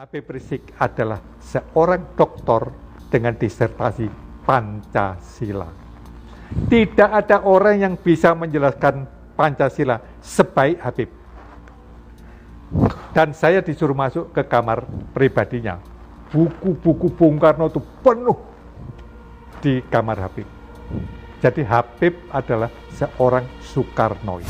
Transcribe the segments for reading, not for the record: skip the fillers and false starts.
Habib Rizik adalah seorang doktor dengan disertasi Pancasila. Tidak ada orang yang bisa menjelaskan Pancasila sebaik Habib. Dan saya disuruh masuk ke kamar pribadinya. Buku-buku Bung Karno itu penuh di kamar Habib. Jadi Habib adalah seorang Soekarnois.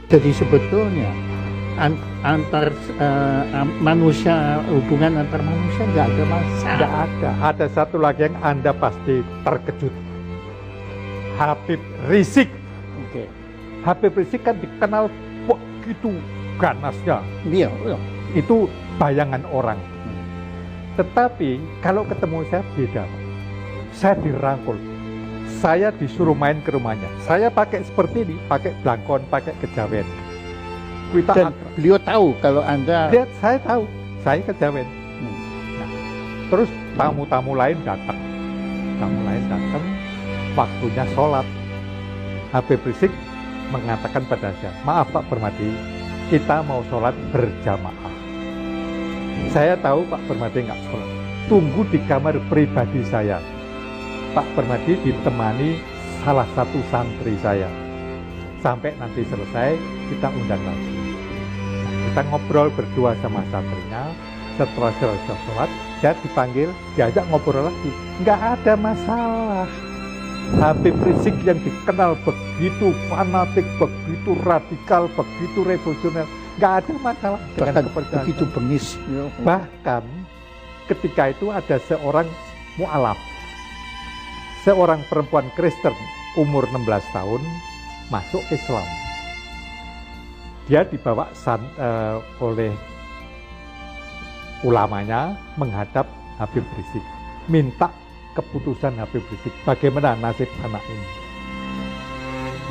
Jadi sebetulnya manusia, hubungan antar manusia nggak ada masalah. Tidak ada. Ada satu lagi yang Anda pasti terkejut. Habib Rizik. Oke. Habib Rizik kan dikenal begitu ganasnya. Iya. Itu bayangan orang. Tetapi kalau ketemu saya beda. Saya dirangkul. Saya disuruh main ke rumahnya. Saya pakai seperti ini, pakai blangkon, pakai kejawen. Dan beliau tahu kalau Anda... Lihat, saya tahu, saya kejawen. Nah, terus tamu-tamu lain datang. Tamu lain datang, waktunya sholat. Habib Rizik mengatakan pada saya, maaf Pak Permadi, kita mau sholat berjamaah. Saya tahu Pak Permadi nggak sholat. Tunggu di kamar pribadi saya. Pak Permadi ditemani salah satu santri saya. Sampai nanti selesai, kita undang lagi. Nah, kita ngobrol berdua sama santrinya. Setelah selesai sholat, saya dipanggil, diajak ngobrol lagi. Nggak ada masalah. Habib Rizik yang dikenal begitu fanatik, begitu radikal, begitu revolusioner, nggak ada masalah dengan kepercayaan. Begitu bengis. Bahkan ketika itu ada seorang mu'alaf. Seorang perempuan Kristen umur 16 tahun masuk Islam. Dia dibawa oleh ulamanya menghadap Habib Rizik, minta keputusan Habib Rizik, bagaimana nasib anak ini.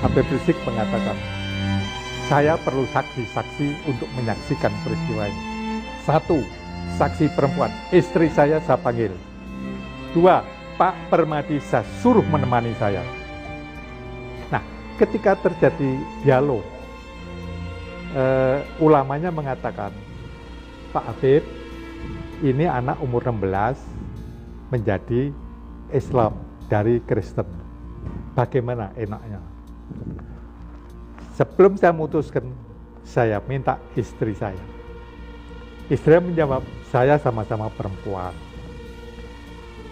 Habib Rizik mengatakan, saya perlu saksi-saksi untuk menyaksikan peristiwa ini. 1, saksi perempuan, istri saya panggil. 2, Pak Permadi saya suruh menemani saya. Nah, ketika terjadi dialog, ulamanya mengatakan, Pak Habib, ini anak umur 16 menjadi Islam dari Kristen. Bagaimana enaknya? Sebelum saya memutuskan, saya minta istri saya. Istri menjawab, saya sama-sama perempuan.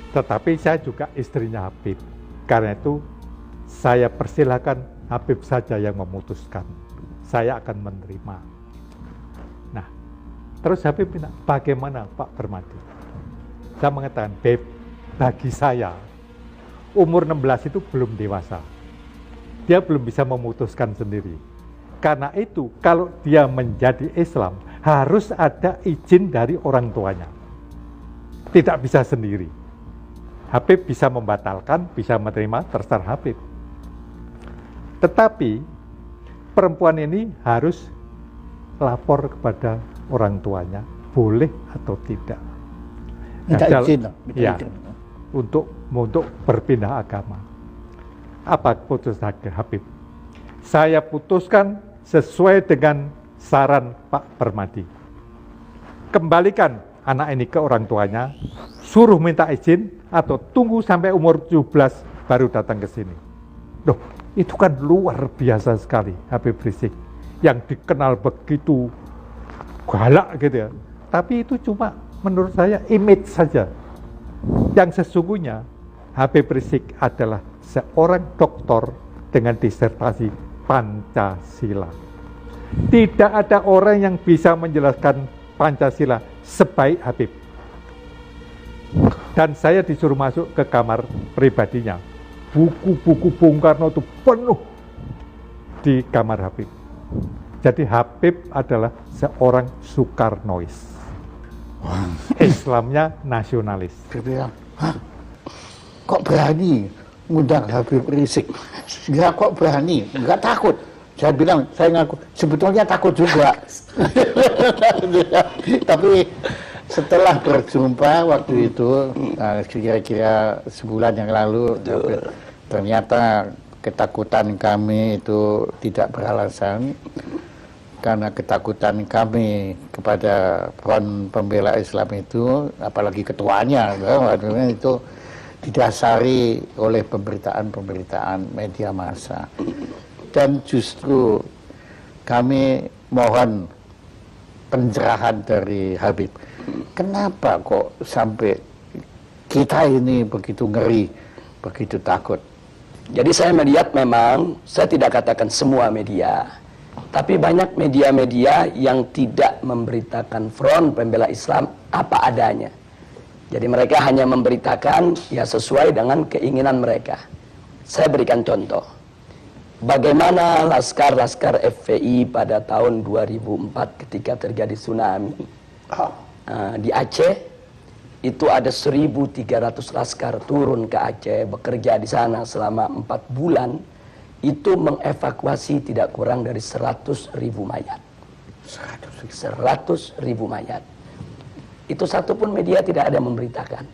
Tetapi saya juga istrinya Habib. Karena itu saya persilahkan Habib saja yang memutuskan. Saya akan menerima. Nah, terus Habib bilang, bagaimana Pak Permadi? Saya mengatakan, Beb, bagi saya, umur 16 itu belum dewasa. Dia belum bisa memutuskan sendiri. Karena itu, kalau dia menjadi Islam, harus ada izin dari orang tuanya. Tidak bisa sendiri. Habib bisa membatalkan, bisa menerima, terserah Habib. Tetapi perempuan ini harus lapor kepada orang tuanya, boleh atau tidak. Minta izin. Ya, untuk berpindah agama. Apa putusan Habib? Saya putuskan sesuai dengan saran Pak Permadi. Kembalikan anak ini ke orang tuanya, suruh minta izin, atau tunggu sampai umur 17 baru datang ke sini. Loh, itu kan luar biasa sekali Habib Rizik, yang dikenal begitu galak gitu ya. Tapi itu cuma menurut saya image saja. Yang sesungguhnya Habib Rizik adalah seorang doktor dengan disertasi Pancasila. Tidak ada orang yang bisa menjelaskan Pancasila sebaik Habib. Dan saya disuruh masuk ke kamar pribadinya. Buku-buku Bung Karno itu penuh di kamar Habib. Jadi Habib adalah seorang Soekarnois. Islamnya nasionalis. Dia bilang, kok berani ngundang Habib Rizik? Dia kok berani? Enggak takut. Saya bilang, saya ngaku, sebetulnya takut juga. Tapi Setelah berjumpa waktu itu, kira-kira sebulan yang lalu, ternyata ketakutan kami itu tidak beralasan, karena ketakutan kami kepada Front Pembela Islam itu, apalagi ketuanya, itu didasari oleh pemberitaan-pemberitaan media massa. Dan justru kami mohon pencerahan dari Habib. Kenapa kok sampai kita ini begitu ngeri, begitu takut? Jadi saya melihat memang, saya tidak katakan semua media, tapi banyak media-media yang tidak memberitakan Front Pembela Islam apa adanya. Jadi mereka hanya memberitakan ya sesuai dengan keinginan mereka. Saya berikan contoh. Bagaimana laskar-laskar FPI pada tahun 2004 ketika terjadi tsunami di Aceh, itu ada 1.300 laskar turun ke Aceh, bekerja di sana selama 4 bulan, itu mengevakuasi tidak kurang dari 100.000 mayat. 100.000 mayat. Itu satu pun media tidak ada memberitakan.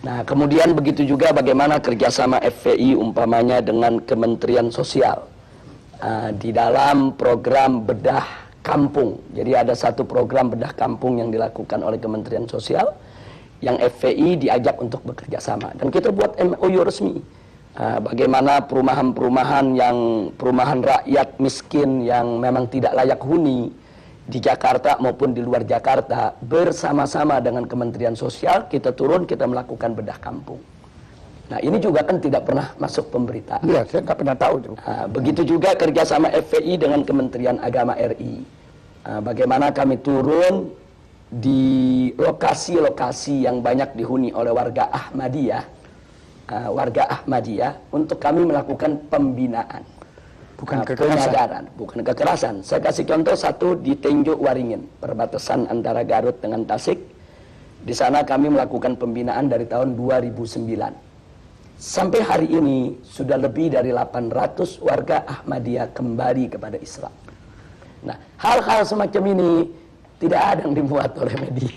Nah, kemudian begitu juga bagaimana kerjasama FPI umpamanya dengan Kementerian Sosial di dalam program bedah kampung. Jadi ada satu program bedah kampung yang dilakukan oleh Kementerian Sosial yang FPI diajak untuk bekerja sama. Dan kita buat MOU resmi. Bagaimana perumahan rakyat miskin yang memang tidak layak huni di Jakarta maupun di luar Jakarta, bersama-sama dengan Kementerian Sosial kita turun, kita melakukan bedah kampung. Nah, ini juga kan tidak pernah masuk pemberitaan. Iya, saya nggak pernah tahu. Begitu juga kerjasama FPI dengan Kementerian Agama RI. Bagaimana kami turun di lokasi-lokasi yang banyak dihuni oleh warga Ahmadiyah, untuk kami melakukan pembinaan. Bukan kekerasan. Saya kasih contoh satu di Tenjo Waringin, perbatasan antara Garut dengan Tasik. Di sana kami melakukan pembinaan dari tahun 2009. Sampai hari ini sudah lebih dari 800 warga Ahmadiyah kembali kepada Islam. Nah, hal-hal semacam ini tidak ada yang dibuat oleh media.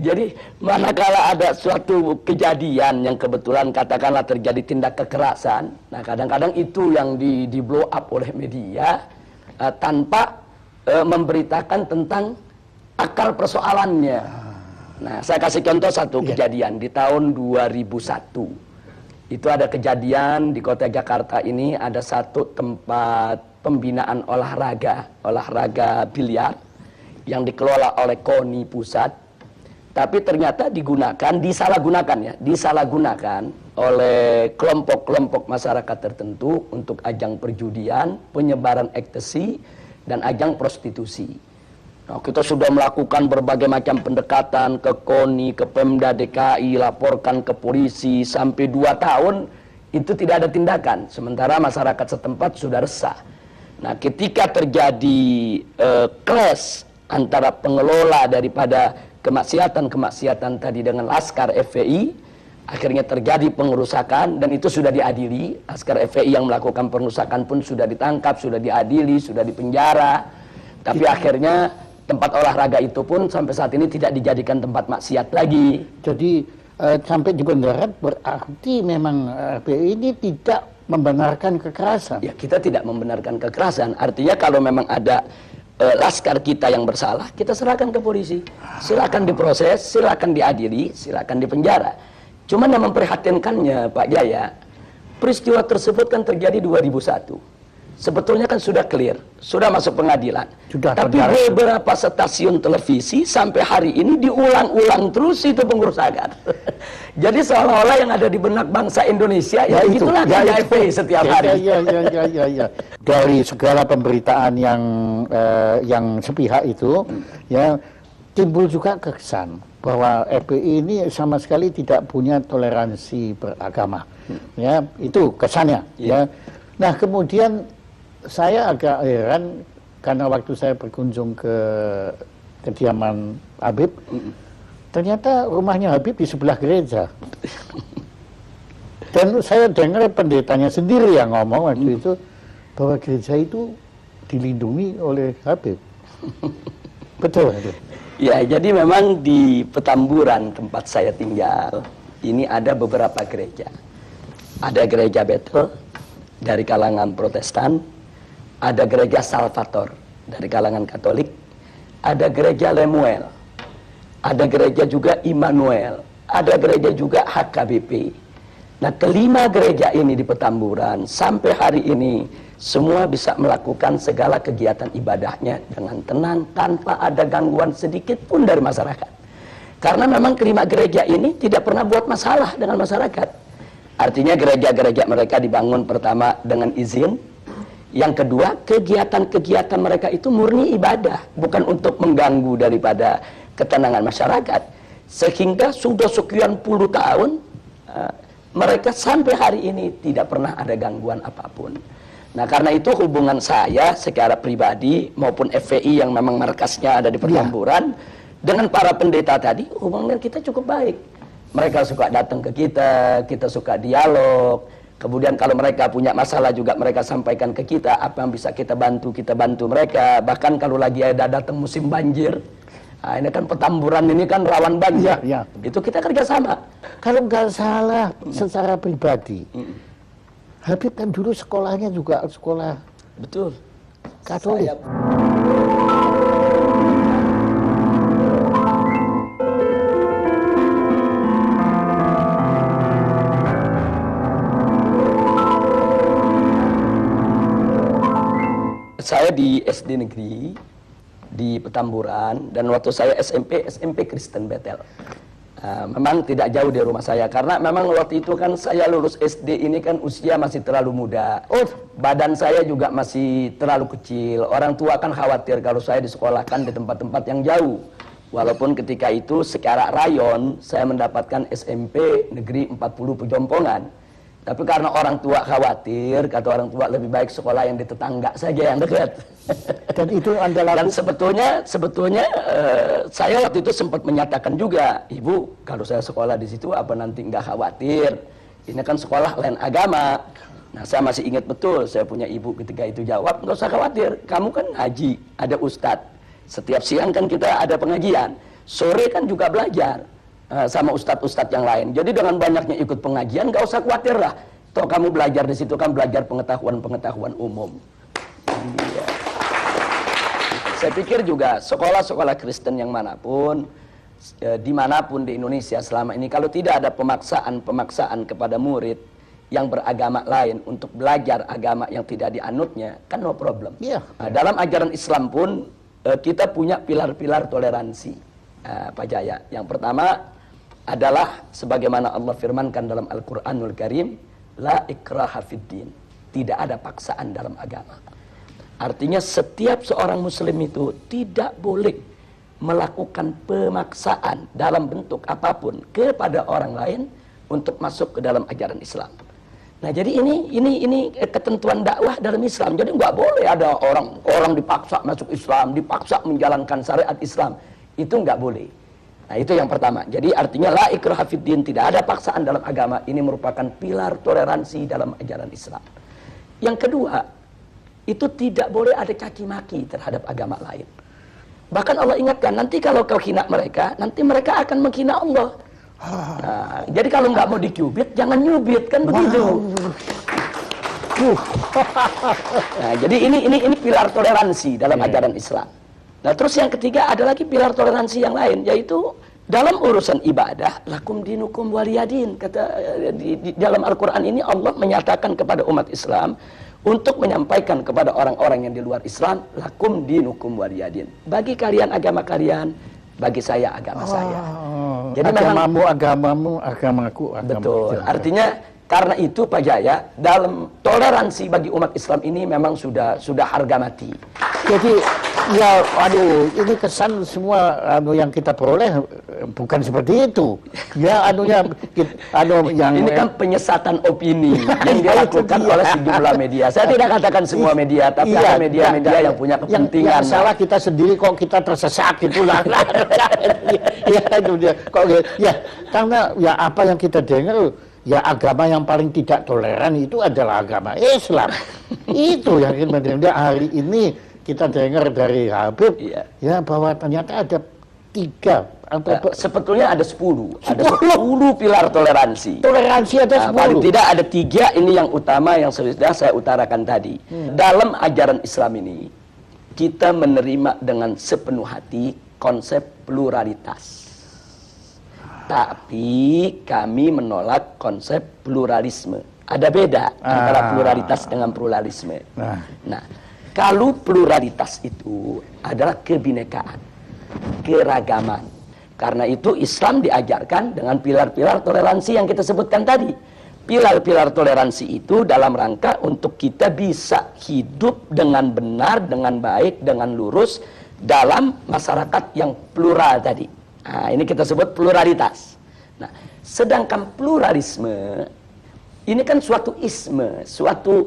Jadi manakala ada suatu kejadian yang kebetulan katakanlah terjadi tindak kekerasan, nah kadang-kadang itu yang di blow up oleh media tanpa memberitakan tentang akar persoalannya. Nah, saya kasih contoh satu kejadian di tahun 2001. Itu ada kejadian di kota Jakarta ini, ada satu tempat pembinaan olahraga biliar yang dikelola oleh KONI pusat, tapi ternyata disalahgunakan oleh kelompok-kelompok masyarakat tertentu untuk ajang perjudian, penyebaran ekstasi, dan ajang prostitusi. Nah, kita sudah melakukan berbagai macam pendekatan ke KONI, ke Pemda DKI, laporkan ke polisi, sampai 2 tahun itu tidak ada tindakan, sementara masyarakat setempat sudah resah. Nah, ketika terjadi clash antara pengelola daripada kemaksiatan tadi dengan laskar FPI, akhirnya terjadi pengerusakan, dan itu sudah diadili. Laskar FPI yang melakukan pengerusakan pun sudah ditangkap, sudah diadili, sudah dipenjara. Tapi akhirnya tempat olahraga itu pun sampai saat ini tidak dijadikan tempat maksiat lagi. Jadi sampai di bendera berarti memang FPI ini tidak membenarkan kekerasan. Ya, kita tidak membenarkan kekerasan. Artinya kalau memang ada laskar kita yang bersalah, kita serahkan ke polisi. Silakan diproses, silakan diadili, silakan dipenjara. Cuman yang memprihatinkannya, Pak Jaya, peristiwa tersebut kan terjadi 2001. Sebetulnya kan sudah clear, sudah masuk pengadilan. Tapi beberapa stasiun televisi sampai hari ini diulang-ulang terus itu pengerusakan. Jadi seolah-olah yang ada di benak bangsa Indonesia ya itulah FPI setiap hari. Ya. Dari segala pemberitaan yang sepihak itu, ya timbul juga kesan bahwa FPI ini sama sekali tidak punya toleransi beragama. Ya, itu kesannya. Ya. Nah, kemudian saya agak heran karena waktu saya berkunjung ke kediaman Habib, ternyata rumahnya Habib di sebelah gereja. Dan saya dengar pendetanya sendiri yang ngomong waktu itu bahwa gereja itu dilindungi oleh Habib. Betul. Betul. Ya, jadi memang di Petamburan tempat saya tinggal, ini ada beberapa gereja. Ada gereja Bethel dari kalangan Protestan, ada gereja Salvator dari kalangan Katolik, ada gereja Lemuel, ada gereja juga Immanuel, ada gereja juga HKBP. Nah, kelima gereja ini di Petamburan sampai hari ini semua bisa melakukan segala kegiatan ibadahnya dengan tenang tanpa ada gangguan sedikit pun dari masyarakat. Karena memang kelima gereja ini tidak pernah buat masalah dengan masyarakat. Artinya gereja-gereja mereka dibangun pertama dengan izin. Yang kedua, kegiatan-kegiatan mereka itu murni ibadah, bukan untuk mengganggu daripada ketenangan masyarakat. Sehingga sudah sekian puluh tahun mereka sampai hari ini tidak pernah ada gangguan apapun. Nah, karena itu hubungan saya secara pribadi maupun FPI yang memang markasnya ada di Petamburan dengan para pendeta tadi, hubungan kita cukup baik. Mereka suka datang ke kita suka dialog. Kemudian kalau mereka punya masalah juga mereka sampaikan ke kita, apa yang bisa kita bantu mereka. Bahkan kalau lagi ada datang musim banjir, nah ini kan Petamburan ini kan rawan banjir, itu kita kerjasama. Kalau nggak salah secara pribadi, Habib kan dulu sekolahnya juga sekolah betul Katolik. Saya di SD negeri di Petamburan, dan waktu saya SMP Kristen Bethel. Memang tidak jauh dari rumah saya, karena memang waktu itu kan saya lulus SD ini kan usia masih terlalu muda. Badan saya juga masih terlalu kecil. Orang tua kan khawatir kalau saya disekolahkan di tempat-tempat yang jauh. Walaupun ketika itu secara rayon saya mendapatkan SMP negeri 40 Pejompongan. Tapi karena orang tua khawatir, kata orang tua lebih baik sekolah yang di tetangga saja yang dekat. Dan itu Anda lakukan. Dan sebetulnya saya waktu itu sempat menyatakan juga, Ibu, kalau saya sekolah di situ apa nanti nggak khawatir? Ini kan sekolah lain agama. Nah, saya masih ingat betul, saya punya ibu ketika itu jawab, nggak usah khawatir, kamu kan haji, ada ustadz. Setiap siang kan kita ada pengajian, sore kan juga belajar sama ustadz-ustadz yang lain. Jadi dengan banyaknya ikut pengajian, nggak usah khawatir lah. Toh kamu belajar di situ kan belajar pengetahuan umum. Iya. Saya pikir juga sekolah-sekolah Kristen yang manapun, dimanapun di Indonesia selama ini, kalau tidak ada pemaksaan kepada murid yang beragama lain untuk belajar agama yang tidak dianutnya, kan no problem. Nah, dalam ajaran Islam pun kita punya pilar-pilar toleransi, Pak Jaya. Yang pertama adalah sebagaimana Allah firmankan dalam Al-Quranul Karim, la ikraha fiddin, tidak ada paksaan dalam agama. Artinya setiap seorang muslim itu tidak boleh melakukan pemaksaan dalam bentuk apapun kepada orang lain untuk masuk ke dalam ajaran Islam. Nah, jadi ini ketentuan dakwah dalam Islam. Jadi nggak boleh ada orang dipaksa masuk Islam, dipaksa menjalankan syariat Islam. Itu nggak boleh. Nah, itu yang pertama. Jadi artinya la ikraha fiddin, tidak ada paksaan dalam agama. Ini merupakan pilar toleransi dalam ajaran Islam. Yang kedua, itu tidak boleh ada caci maki terhadap agama lain. Bahkan Allah ingatkan, nanti kalau kau hina mereka, nanti mereka akan menghina Allah. Nah, jadi kalau nggak mau dicubit, jangan nyubit, kan begitu. Nah, jadi ini pilar toleransi dalam ajaran Islam. Nah, terus yang ketiga ada lagi pilar toleransi yang lain, yaitu dalam urusan ibadah, lakum dinukum waliyadin. Kata di dalam Al-Quran ini Allah menyatakan kepada umat Islam untuk menyampaikan kepada orang-orang yang di luar Islam, lakum dinukum waliyadin. Bagi kalian agama kalian, bagi saya agama saya. Jadi agamamu, agamaku. Betul. Artinya karena itu Pak Jaya, dalam toleransi bagi umat Islam ini memang sudah harga mati. Jadi ya, ini kesan semua yang kita peroleh bukan seperti itu. Ya, ini kan penyesatan opini yang dilakukan oleh sejumlah media. Saya tidak katakan semua media, tapi ada media-media yang punya kepentingan. Yang salah kita sendiri kok kita tersesat itulah. Ya, itu dia. Karena ya apa yang kita dengar, ya agama yang paling tidak toleran itu adalah agama Islam. Itu yang kita dengar hari ini. kita dengar dari Habib, Iya. ya bahwa ternyata ada 3 atau Sebetulnya ada 10. Ada 10 pilar toleransi. toleransi ada 10. Paling tidak ada 3 ini yang utama yang sudah saya utarakan tadi. Dalam ajaran Islam ini, kita menerima dengan sepenuh hati konsep pluralitas. Tapi kami menolak konsep pluralisme. Ada beda antara pluralitas dengan pluralisme. Nah, kalau pluralitas itu adalah kebinekaan, keragaman. Karena itu Islam diajarkan dengan pilar-pilar toleransi yang kita sebutkan tadi. Pilar-pilar toleransi itu dalam rangka untuk kita bisa hidup dengan benar, dengan baik, dengan lurus dalam masyarakat yang plural tadi. Nah, ini kita sebut pluralitas. Nah, sedangkan pluralisme ini kan suatu isme, suatu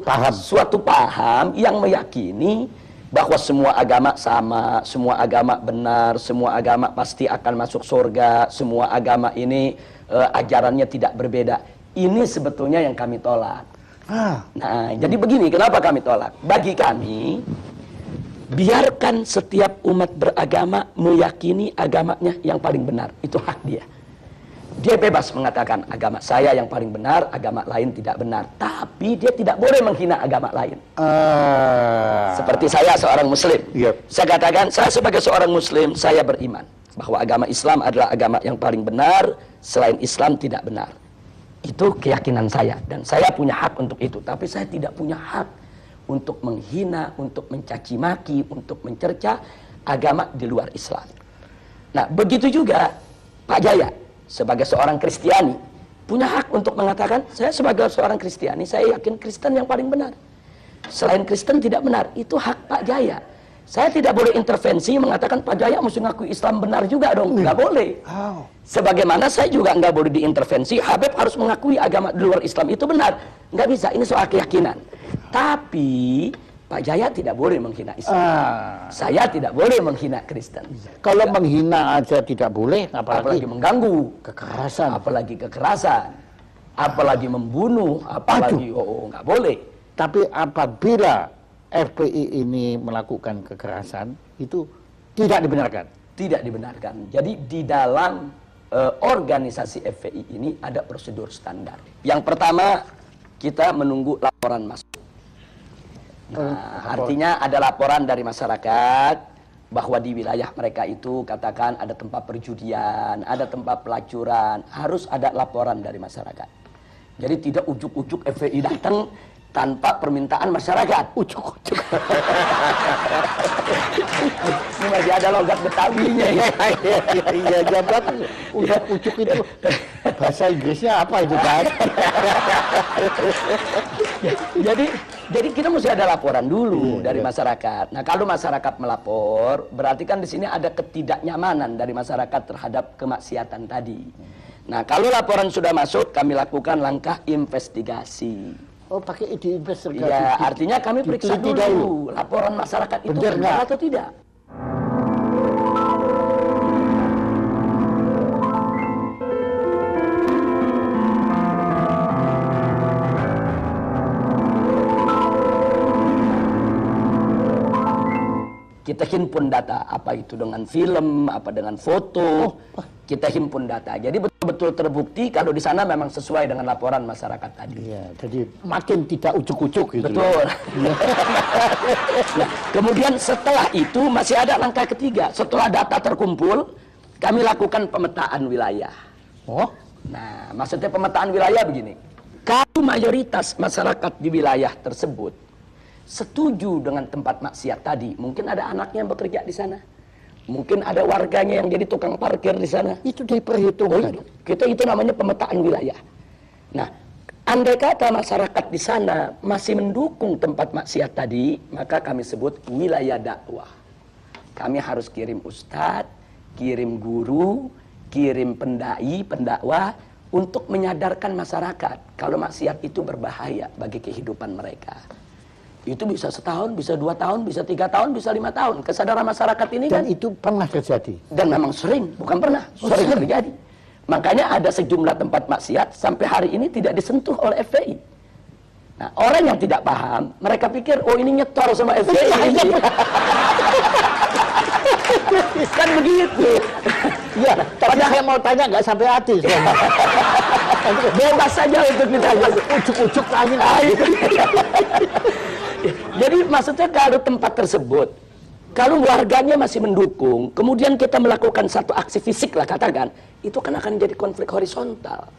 paham yang meyakini bahwa semua agama sama, semua agama benar, semua agama pasti akan masuk surga, semua agama ini ajarannya tidak berbeda. Ini sebetulnya yang kami tolak. Nah, jadi begini, kenapa kami tolak? Bagi kami, biarkan setiap umat beragama meyakini agamanya yang paling benar. Itu hak dia. Dia bebas mengatakan agama saya yang paling benar, agama lain tidak benar. Tapi dia tidak boleh menghina agama lain. Seperti saya seorang muslim. Saya katakan, saya sebagai seorang muslim, saya beriman bahwa agama Islam adalah agama yang paling benar, selain Islam tidak benar. Itu keyakinan saya. Dan saya punya hak untuk itu. Tapi saya tidak punya hak untuk menghina, untuk mencaci maki, untuk mencerca agama di luar Islam. Nah, begitu juga Pak Jaya sebagai seorang Kristiani punya hak untuk mengatakan, saya sebagai seorang Kristiani, saya yakin Kristen yang paling benar. Selain Kristen tidak benar, itu hak Pak Jaya. Saya tidak boleh intervensi mengatakan Pak Jaya mesti ngaku Islam benar juga dong, nggak boleh. Sebagaimana saya juga nggak boleh diintervensi, Habib harus mengakui agama di luar Islam itu benar, nggak bisa. Ini soal keyakinan. Tapi Pak Jaya tidak boleh menghina Islam. Saya tidak boleh menghina Kristen. Kalau menghina aja tidak boleh, apalagi mengganggu, kekerasan, apalagi kekerasan, apalagi membunuh, apalagi nggak boleh. Tapi apabila FPI ini melakukan kekerasan, itu tidak dibenarkan. Tidak dibenarkan. Jadi di dalam organisasi FPI ini ada prosedur standar. Yang pertama, kita menunggu laporan masuk. Nah, artinya ada laporan dari masyarakat bahwa di wilayah mereka itu katakan ada tempat perjudian, ada tempat pelacuran, harus ada laporan dari masyarakat. Jadi tidak ujuk-ujuk FPI datang tanpa permintaan masyarakat. Ujuk-ujuk. Ini masih ada logat Betawinya ya. Iya, jabat ujuk-ujuk itu bahasa Inggrisnya apa itu, Pak? Jadi kita mesti ada laporan dulu dari masyarakat. Nah, kalau masyarakat melapor, berarti kan di sini ada ketidaknyamanan dari masyarakat terhadap kemaksiatan tadi. Nah, kalau laporan sudah masuk, kami lakukan langkah investigasi. Oh, pakai ide investigasi. Iya, artinya kami periksa dulu laporan masyarakat itu benar atau tidak. Kita himpun data, apa itu dengan film, apa dengan foto, kita himpun data. Jadi betul-betul terbukti kalau di sana memang sesuai dengan laporan masyarakat tadi. Iya, jadi makin tidak ujuk-ujuk gitu. Betul. Nah, kemudian setelah itu masih ada langkah ketiga. Setelah data terkumpul, kami lakukan pemetaan wilayah. Nah, maksudnya pemetaan wilayah begini. Kalau mayoritas masyarakat di wilayah tersebut setuju dengan tempat maksiat tadi, mungkin ada anaknya yang bekerja di sana, mungkin ada warganya yang jadi tukang parkir di sana, itu diperhitungkan. Kita itu namanya pemetaan wilayah. Nah, andai kata masyarakat di sana masih mendukung tempat maksiat tadi, maka kami sebut wilayah dakwah. Kami harus kirim ustadz, kirim guru, kirim pendai, pendakwah untuk menyadarkan masyarakat kalau maksiat itu berbahaya bagi kehidupan mereka. Itu bisa setahun, bisa 2 tahun, bisa 3 tahun, bisa 5 tahun. Kesadaran masyarakat ini dan kan. itu pernah terjadi. Dan memang sering, bukan pernah, sering terjadi. Makanya ada sejumlah tempat maksiat sampai hari ini tidak disentuh oleh FPI. Nah, orang yang tidak paham, mereka pikir, oh ini nyetor sama FPI. Kan begitu. Ya, tapi saya mau tanya nggak sampai hati. Bebas saja untuk ditanya. Ujuk-ujuk tanya. Jadi maksudnya kalau tempat tersebut, kalau warganya masih mendukung, kemudian kita melakukan satu aksi fisik lah katakan, itu kan akan jadi konflik horizontal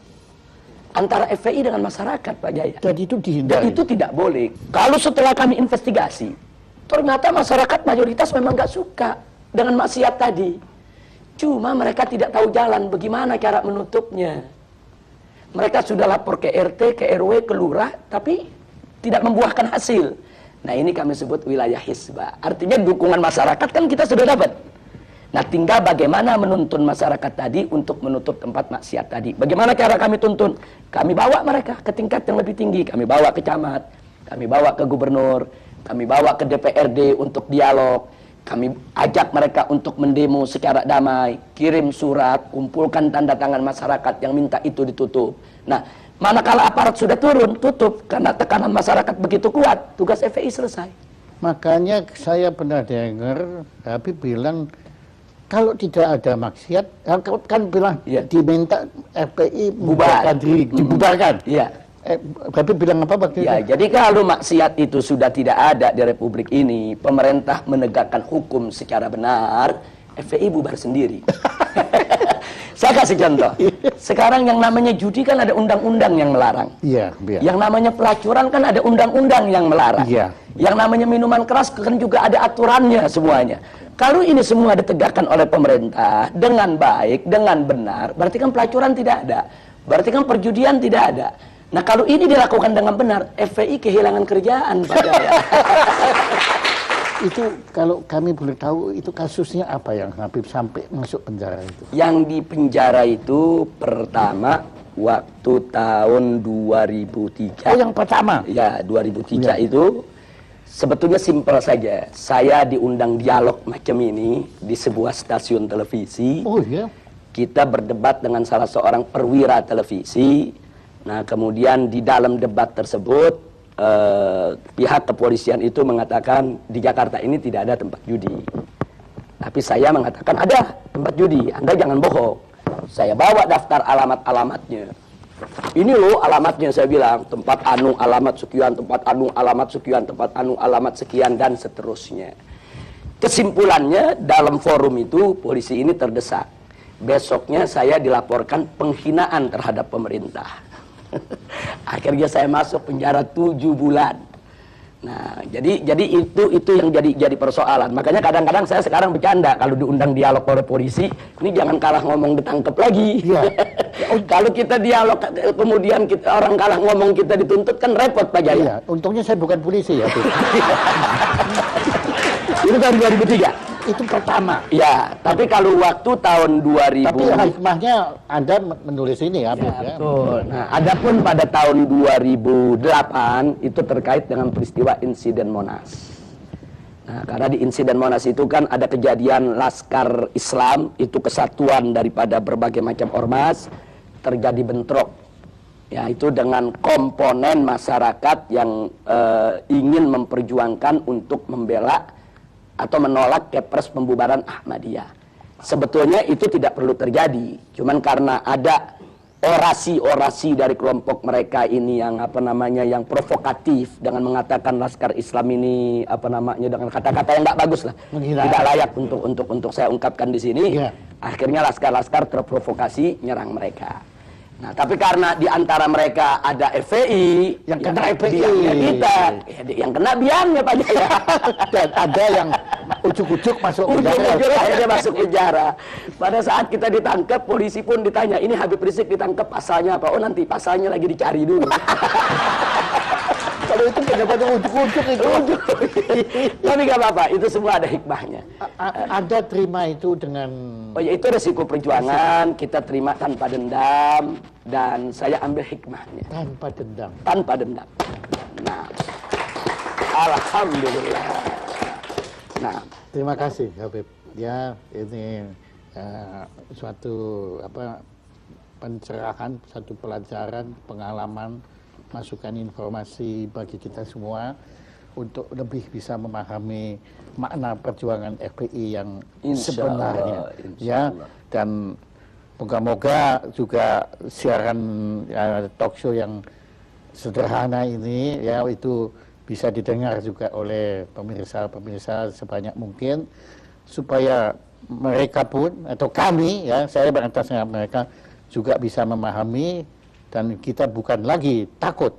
antara FPI dengan masyarakat, Pak Jaya. Dan itu Dan dihindari. itu tidak boleh. Kalau setelah kami investigasi, ternyata masyarakat mayoritas memang nggak suka dengan maksiat tadi. Cuma mereka tidak tahu jalan bagaimana cara menutupnya. Mereka sudah lapor ke RT, ke RW, ke lurah, tapi tidak membuahkan hasil. Nah, ini kami sebut wilayah hisbah. Artinya dukungan masyarakat kan kita sudah dapat. Nah, tinggal bagaimana menuntun masyarakat tadi untuk menutup tempat maksiat tadi. Bagaimana cara kami tuntun? Kami bawa mereka ke tingkat yang lebih tinggi. Kami bawa ke camat, kami bawa ke gubernur, kami bawa ke DPRD untuk dialog. Kami ajak mereka untuk mendemo secara damai, kirim surat, kumpulkan tanda tangan masyarakat yang minta itu ditutup. Nah, manakala aparat sudah turun, tutup karena tekanan masyarakat begitu kuat, tugas FPI selesai. Makanya saya pernah dengar Habib bilang kalau tidak ada maksiat, kan bilang Iya. diminta FPI Bubar. membubarkan diri, dibubarkan. Iya. Habib bilang apa waktu Ya, itu? jadi kalau maksiat itu sudah tidak ada di Republik ini, pemerintah menegakkan hukum secara benar, FPI bubar sendiri. Saya kasih contoh. Sekarang yang namanya judi kan ada undang-undang yang melarang. Iya, iya. Yang namanya pelacuran kan ada undang-undang yang melarang. Iya. Yang namanya minuman keras kan juga ada aturannya semuanya. Kalau ini semua ditegakkan oleh pemerintah dengan baik, dengan benar, berarti kan pelacuran tidak ada. Berarti kan perjudian tidak ada. Nah, kalau ini dilakukan dengan benar, FPI kehilangan kerjaan, Pak Jaya. Itu kalau kami boleh tahu itu kasusnya apa yang Habib sampai masuk penjara itu? Yang di penjara itu pertama waktu tahun 2003. Oh, yang pertama. Ya, 2003 Ya. itu sebetulnya simpel saja. Saya diundang dialog macam ini di sebuah stasiun televisi. Oh iya. Kita berdebat dengan salah seorang perwira televisi. Nah, kemudian di dalam debat tersebut pihak kepolisian itu mengatakan di Jakarta ini tidak ada tempat judi. Tapi saya mengatakan ada tempat judi, Anda jangan bohong. Saya bawa daftar alamat-alamatnya. Ini loh alamatnya, saya bilang, tempat anu alamat sekian, tempat anu alamat sekian, tempat anu alamat sekian, dan seterusnya. Kesimpulannya, dalam forum itu polisi ini terdesak. Besoknya saya dilaporkan penghinaan terhadap pemerintah. Akhirnya saya masuk penjara 7 bulan. Nah, jadi itu yang jadi persoalan. Makanya kadang-kadang saya sekarang bercanda kalau diundang dialog oleh polisi, ini jangan kalah ngomong ditangkap lagi. Iya. Kalau kita dialog kemudian orang kalah ngomong kita dituntut kan repot, Pak Jaya. Iya, untungnya saya bukan polisi ya, Habib. Itu tahun 2003. Itu pertama. Ya, tapi kalau waktu tahun 2000. Tapi hikmahnya Anda menulis ini ya, Habib, ya. Betul. Nah, adapun pada tahun 2008 itu terkait dengan peristiwa insiden Monas. Nah, karena di insiden Monas itu kan ada kejadian Laskar Islam, itu kesatuan daripada berbagai macam ormas, terjadi bentrok. Ya, itu dengan komponen masyarakat yang ingin memperjuangkan untuk membela atau menolak Kepres pembubaran Ahmadiyah. Sebetulnya itu tidak perlu terjadi, cuman karena ada orasi-orasi dari kelompok mereka ini yang yang provokatif dengan mengatakan Laskar Islam ini dengan kata-kata yang nggak bagus lah, Menghina. tidak layak untuk saya ungkapkan di sini. Iya. Akhirnya laskar-laskar terprovokasi nyerang mereka. Nah, tapi karena di antara mereka ada FPI, Yang kena FPI. biangnya kita, yang kena biangnya Pak Jaya. Dan ada yang ujuk-ujuk masuk penjara. Ujung-ujung akhirnya masuk penjara. Pada saat kita ditangkap, polisi pun ditanya, ini Habib Rizik ditangkap pasalnya apa? Oh, nanti pasalnya lagi dicari dulu. Kalau itu pendapatnya ujuk-ujuk itu. Tapi nggak apa-apa, itu semua ada hikmahnya. Anda terima itu dengan Oh ya, itu resiko perjuangan, kita terima tanpa dendam, dan saya ambil hikmahnya. tanpa dendam. Tanpa dendam. Nah, alhamdulillah. Nah, Terima kasih, Habib. Ya, ini suatu pencerahan, satu pelajaran, pengalaman masukan informasi bagi kita semua untuk lebih bisa memahami makna perjuangan FPI yang Insya sebenarnya. Allah, insya Ya, Allah. dan moga-moga juga siaran talk show yang sederhana ini ya itu bisa didengar juga oleh pemirsa-pemirsa sebanyak mungkin supaya mereka pun atau kami ya saya beratas dengan mereka juga bisa memahami dan kita bukan lagi takut,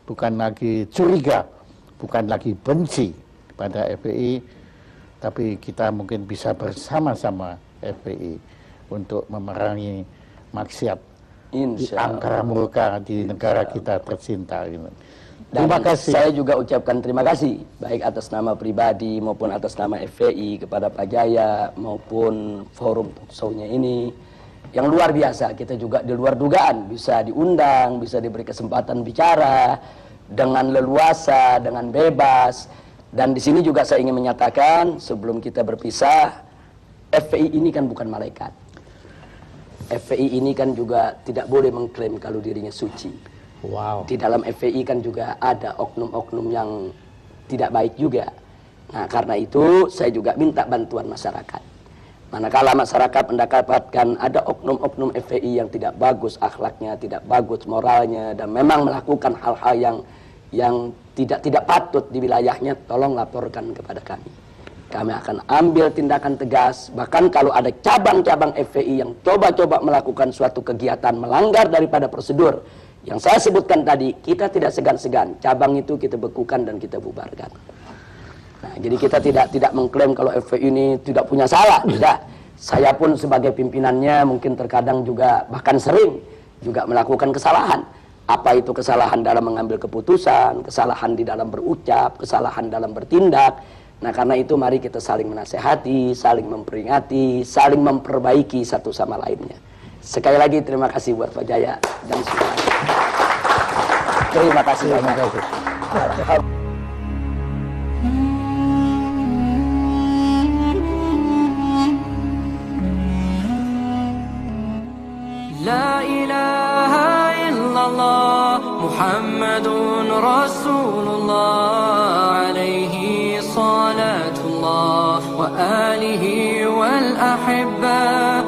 bukan lagi curiga, bukan lagi benci pada FPI, tapi kita mungkin bisa bersama-sama FPI untuk memerangi maksiat di Insya angkara murka di negara kita tercinta ini. Dan Terima kasih. saya juga ucapkan terima kasih baik atas nama pribadi maupun atas nama FPI kepada Pak Jaya maupun forum talkshow-nya ini yang luar biasa. Kita juga di luar dugaan bisa diundang, bisa diberi kesempatan bicara dengan leluasa, dengan bebas. Dan di sini juga saya ingin menyatakan sebelum kita berpisah, FPI ini kan bukan malaikat. FPI ini kan juga tidak boleh mengklaim kalau dirinya suci. Wow. Di dalam FPI kan juga ada oknum-oknum yang tidak baik juga. Nah, karena itu saya juga minta bantuan masyarakat. Manakala masyarakat mendapatkan ada oknum-oknum FPI yang tidak bagus akhlaknya, tidak bagus moralnya, dan memang melakukan hal-hal yang tidak patut di wilayahnya, tolong laporkan kepada kami. Kami akan ambil tindakan tegas, bahkan kalau ada cabang-cabang FPI yang coba-coba melakukan suatu kegiatan melanggar daripada prosedur yang saya sebutkan tadi, kita tidak segan-segan, cabang itu kita bekukan dan kita bubarkan. Nah, jadi kita tidak mengklaim kalau FPI ini tidak punya salah, tidak. Saya pun sebagai pimpinannya mungkin terkadang juga bahkan sering juga melakukan kesalahan. Apa itu kesalahan dalam mengambil keputusan, kesalahan di dalam berucap, kesalahan dalam bertindak. Nah, karena itu mari kita saling menasehati, saling memperingati, saling memperbaiki satu sama lainnya. Sekali lagi terima kasih buat Pak Jaya dan semuanya. Terima kasih banyak. لا إله إلا الله محمد رسول الله عليه صلاة الله وآله والأحبة